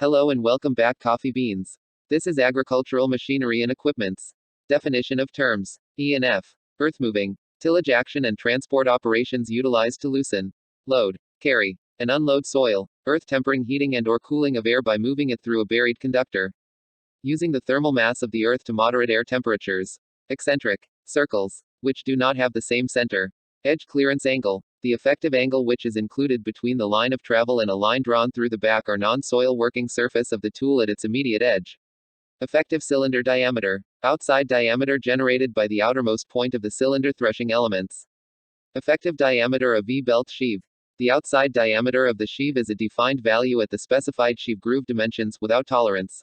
Hello and welcome back, Coffee Beans. This is Agricultural Machinery and Equipments. Definition of terms: E&F. Earth-moving, tillage action and transport operations utilized to loosen, load, carry, and unload soil, earth-tempering heating and or cooling of air by moving it through a buried conductor. Using the thermal mass of the earth to moderate air temperatures. Eccentric, circles, which do not have the same center. Edge clearance angle, the effective angle which is included between the line of travel and a line drawn through the back or non-soil working surface of the tool at its immediate edge. Effective cylinder diameter, outside diameter generated by the outermost point of the cylinder threshing elements. Effective diameter of V-belt sheave. The outside diameter of the sheave is a defined value at the specified sheave groove dimensions without tolerance.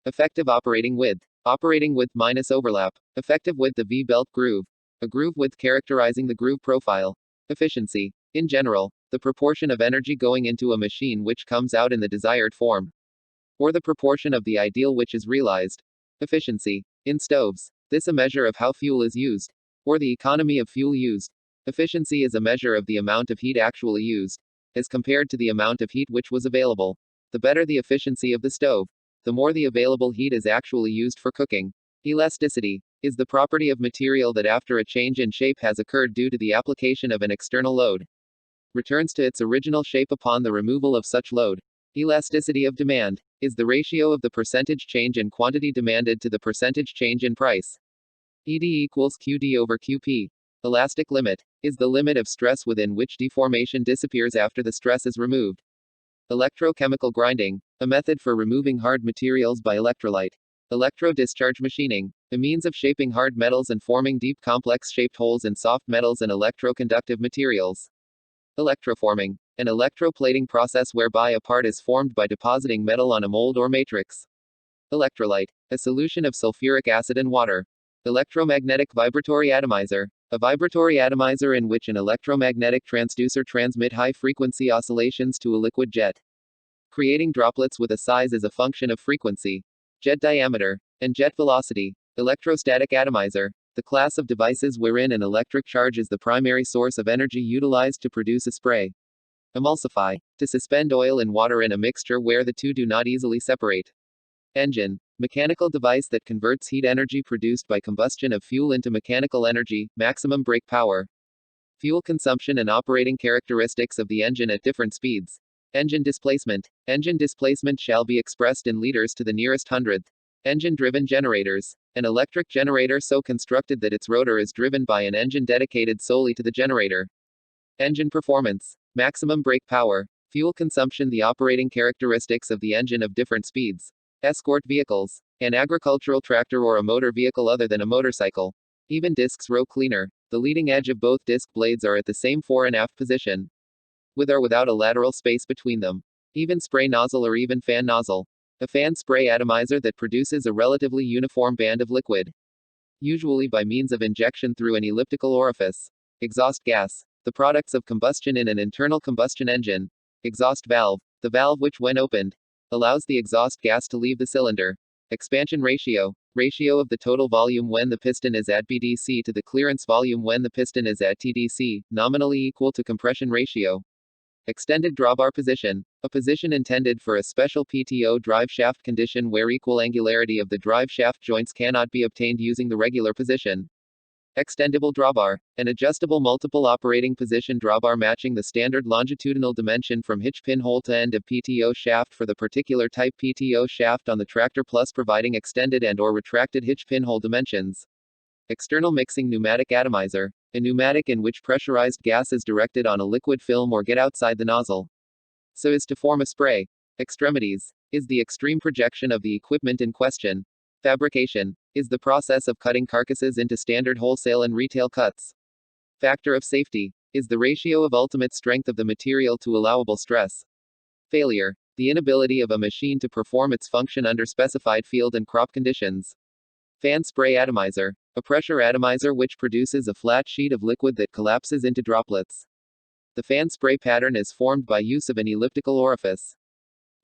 Effective operating width minus overlap. Effective width of V-belt groove. A groove width characterizing the groove profile. Efficiency. In general, the proportion of energy going into a machine which comes out in the desired form. Or the proportion of the ideal which is realized. Efficiency. In stoves, this a measure of how fuel is used. Or the economy of fuel used. Efficiency is a measure of the amount of heat actually used, as compared to the amount of heat which was available. The better the efficiency of the stove, the more the available heat is actually used for cooking. Elasticity is the property of material that after a change in shape has occurred due to the application of an external load, returns to its original shape upon the removal of such load. Elasticity of demand is the ratio of the percentage change in quantity demanded to the percentage change in price. ED equals QD over QP. Elastic limit is the limit of stress within which deformation disappears after the stress is removed. Electrochemical grinding, a method for removing hard materials by electrolyte. Electro-discharge machining, a means of shaping hard metals and forming deep complex-shaped holes in soft metals and electroconductive materials. Electroforming, an electroplating process whereby a part is formed by depositing metal on a mold or matrix. Electrolyte, a solution of sulfuric acid and water. Electromagnetic vibratory atomizer, a vibratory atomizer in which an electromagnetic transducer transmit high-frequency oscillations to a liquid jet, creating droplets with a size as a function of frequency, jet diameter, and jet velocity. Electrostatic atomizer, the class of devices wherein an electric charge is the primary source of energy utilized to produce a spray. Emulsify, to suspend oil in water in a mixture where the two do not easily separate. Engine, mechanical device that converts heat energy produced by combustion of fuel into mechanical energy, maximum brake power. Fuel consumption and operating characteristics of the engine at different speeds. Engine displacement shall be expressed in liters to the nearest hundredth. Engine-driven generators, an electric generator so constructed that its rotor is driven by an engine dedicated solely to the generator. Engine performance, maximum brake power, fuel consumption, the operating characteristics of the engine of different speeds. Escort vehicles, an agricultural tractor or a motor vehicle other than a motorcycle. Even discs row cleaner, the leading edge of both disc blades are at the same fore and aft position, with or without a lateral space between them. Even spray nozzle or even fan nozzle. A fan spray atomizer that produces a relatively uniform band of liquid, usually by means of injection through an elliptical orifice. Exhaust gas, the products of combustion in an internal combustion engine. Exhaust valve, the valve which when opened, allows the exhaust gas to leave the cylinder. Expansion ratio of the total volume when the piston is at BDC to the clearance volume when the piston is at TDC, nominally equal to compression ratio. Extended drawbar position, a position intended for a special PTO drive shaft condition where equal angularity of the drive shaft joints cannot be obtained using the regular position. Extendable drawbar, an adjustable multiple operating position drawbar matching the standard longitudinal dimension from hitch pinhole to end of PTO shaft for the particular type PTO shaft on the tractor, plus providing extended and or retracted hitch pinhole dimensions. External mixing pneumatic atomizer, a pneumatic in which pressurized gas is directed on a liquid film or get outside the nozzle, so as to form a spray. Extremities is the extreme projection of the equipment in question. Fabrication is the process of cutting carcasses into standard wholesale and retail cuts. Factor of safety is the ratio of ultimate strength of the material to allowable stress. Failure, the inability of a machine to perform its function under specified field and crop conditions. Fan spray atomizer, a pressure atomizer which produces a flat sheet of liquid that collapses into droplets. The fan spray pattern is formed by use of an elliptical orifice,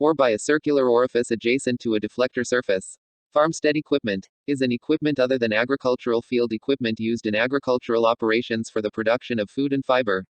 or by a circular orifice adjacent to a deflector surface. Farmstead equipment is an equipment other than agricultural field equipment used in agricultural operations for the production of food and fiber.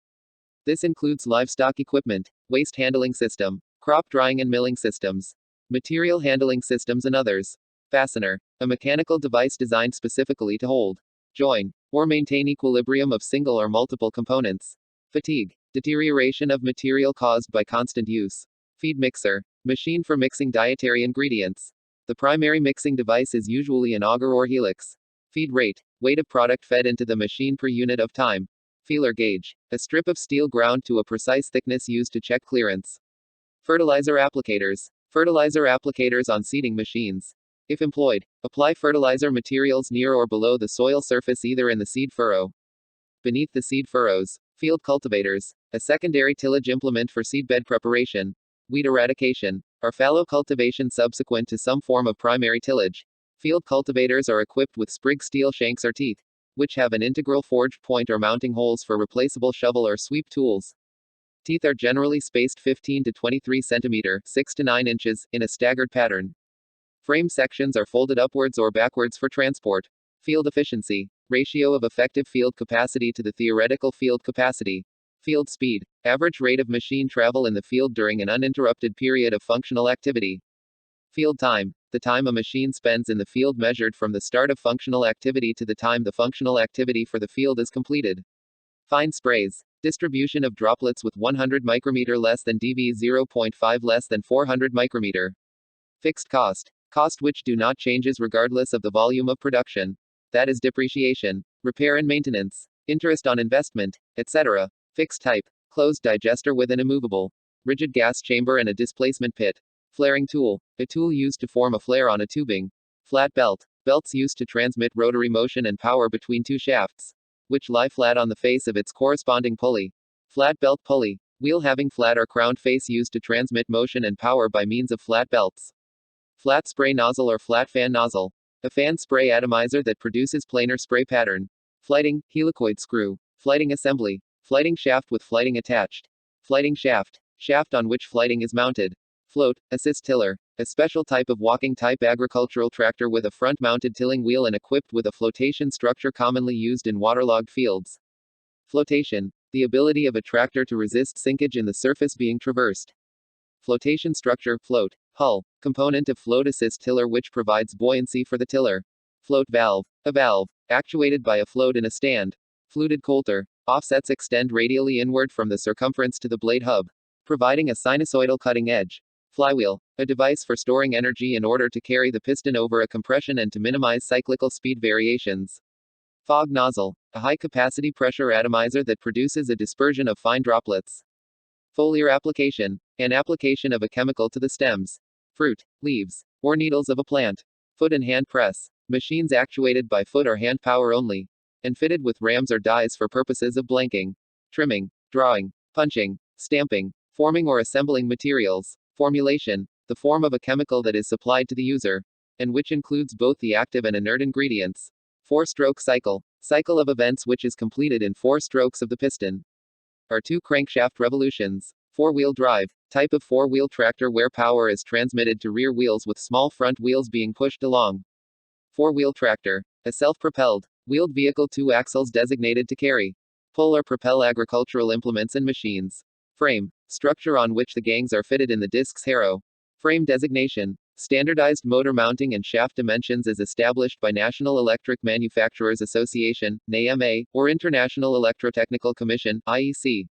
This includes livestock equipment, waste handling system, crop drying and milling systems, Material handling systems and others. Fastener. A mechanical device designed specifically to hold, join, or maintain equilibrium of single or multiple components. Fatigue. Deterioration of material caused by constant use. Feed mixer. Machine for mixing dietary ingredients. The primary mixing device is usually an auger or helix. Feed rate. Weight of product fed into the machine per unit of time. Feeler gauge. A strip of steel ground to a precise thickness used to check clearance. Fertilizer applicators. Fertilizer applicators on seeding machines. If employed, apply fertilizer materials near or below the soil surface, either in the seed furrow, beneath the seed furrows. Field cultivators. A secondary tillage implement for seedbed preparation. Weed eradication, or fallow cultivation subsequent to some form of primary tillage. Field cultivators are equipped with sprig steel shanks or teeth, which have an integral forged point or mounting holes for replaceable shovel or sweep tools. Teeth are generally spaced 15 to 23 cm, 6 to 9 inches, in a staggered pattern. Frame sections are folded upwards or backwards for transport. Field efficiency. Ratio of effective field capacity to the theoretical field capacity. Field speed. Average rate of machine travel in the field during an uninterrupted period of functional activity. Field time. The time a machine spends in the field measured from the start of functional activity to the time the functional activity for the field is completed. Fine sprays. Distribution of droplets with 100 micrometer less than dV 0.5 less than 400 micrometer. Fixed cost. Cost which do not changes regardless of the volume of production. That is depreciation, repair and maintenance, interest on investment, etc. Fixed type. Closed digester with an immovable, rigid gas chamber and a displacement pit. Flaring tool. A tool used to form a flare on a tubing. Flat belt. Belts used to transmit rotary motion and power between two shafts, which lie flat on the face of its corresponding pulley. Flat belt pulley. Wheel having flat or crowned face used to transmit motion and power by means of flat belts. Flat spray nozzle or flat fan nozzle. A fan spray atomizer that produces planar spray pattern. Flighting, helicoid screw. Flighting assembly. Flighting shaft with flighting attached. Flighting shaft. Shaft on which flighting is mounted. Float, assist tiller. A special type of walking type agricultural tractor with a front-mounted tilling wheel and equipped with a flotation structure commonly used in waterlogged fields. Flotation. The ability of a tractor to resist sinkage in the surface being traversed. Flotation structure, float. Hull. Component of float assist tiller which provides buoyancy for the tiller. Float valve. A valve, actuated by a float in a stand. Fluted coulter. Offsets extend radially inward from the circumference to the blade hub, providing a sinusoidal cutting edge. Flywheel. A device for storing energy in order to carry the piston over a compression and to minimize cyclical speed variations. Fog nozzle. A high-capacity pressure atomizer that produces a dispersion of fine droplets. Foliar application. An application of a chemical to the stems, fruit, leaves, or needles of a plant. Foot and hand press. Machines actuated by foot or hand power only, and fitted with rams or dies for purposes of blanking, trimming, drawing, punching, stamping, forming or assembling materials. Formulation. The form of a chemical that is supplied to the user, and which includes both the active and inert ingredients. Four-stroke cycle. Cycle of events which is completed in 4 strokes of the piston, or 2 crankshaft revolutions. Four-wheel drive. Type of four-wheel tractor where power is transmitted to rear wheels with small front wheels being pushed along. Four-wheel tractor. A self-propelled, wheeled vehicle, 2 axles designated to carry, pull or propel agricultural implements and machines. Frame. Structure on which the gangs are fitted in the disc's harrow. Frame designation. Standardized motor mounting and shaft dimensions as established by National Electric Manufacturers Association, NAMA, or International Electrotechnical Commission, IEC.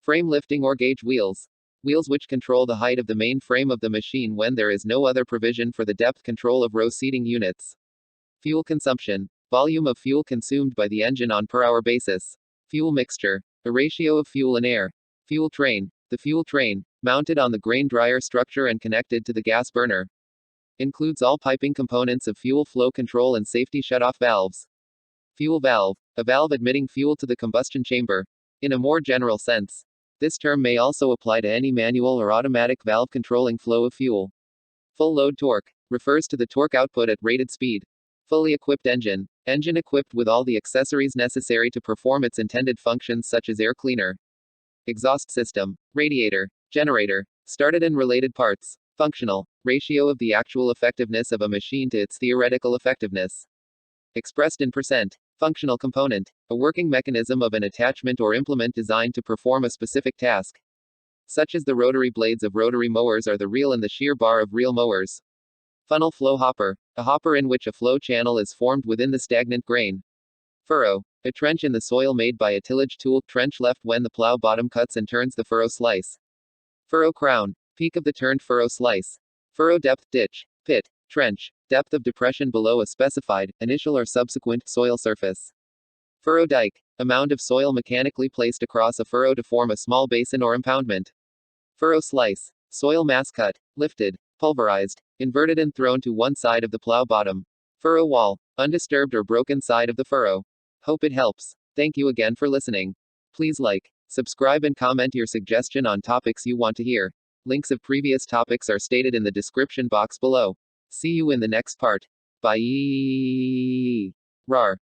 Frame lifting or gauge wheels. Wheels which control the height of the main frame of the machine when there is no other provision for the depth control of row seating units. Fuel consumption. Volume of fuel consumed by the engine on per hour basis. Fuel mixture. A ratio of fuel and air. Fuel train. The fuel train, mounted on the grain dryer structure and connected to the gas burner, includes all piping components of fuel flow control and safety shutoff valves. Fuel valve. A valve admitting fuel to the combustion chamber. In a more general sense, this term may also apply to any manual or automatic valve controlling flow of fuel. Full load torque refers to the torque output at rated speed. Fully equipped engine. Engine equipped with all the accessories necessary to perform its intended functions such as air cleaner, exhaust system, radiator, generator, started and related parts. Functional. Ratio of the actual effectiveness of a machine to its theoretical effectiveness, expressed in percent. Functional component. A working mechanism of an attachment or implement designed to perform a specific task. such as the rotary blades of rotary mowers or the reel and the shear bar of reel mowers. Funnel flow hopper, a hopper in which a flow channel is formed within the stagnant grain. Furrow, a trench in the soil made by a tillage tool, trench left when the plow bottom cuts and turns the furrow slice. Furrow crown, peak of the turned furrow slice. Furrow depth, ditch, pit, trench, depth of depression below a specified, initial or subsequent, soil surface. Furrow dike, a mound of soil mechanically placed across a furrow to form a small basin or impoundment. Furrow slice, soil mass cut, lifted, pulverized, inverted and thrown to one side of the plow bottom. Furrow wall, undisturbed or broken side of the furrow. Hope it helps. Thank you again for listening. Please like, subscribe and comment your suggestion on topics you want to hear. Links of previous topics are stated in the description box below. See you in the next part. Bye. Rar.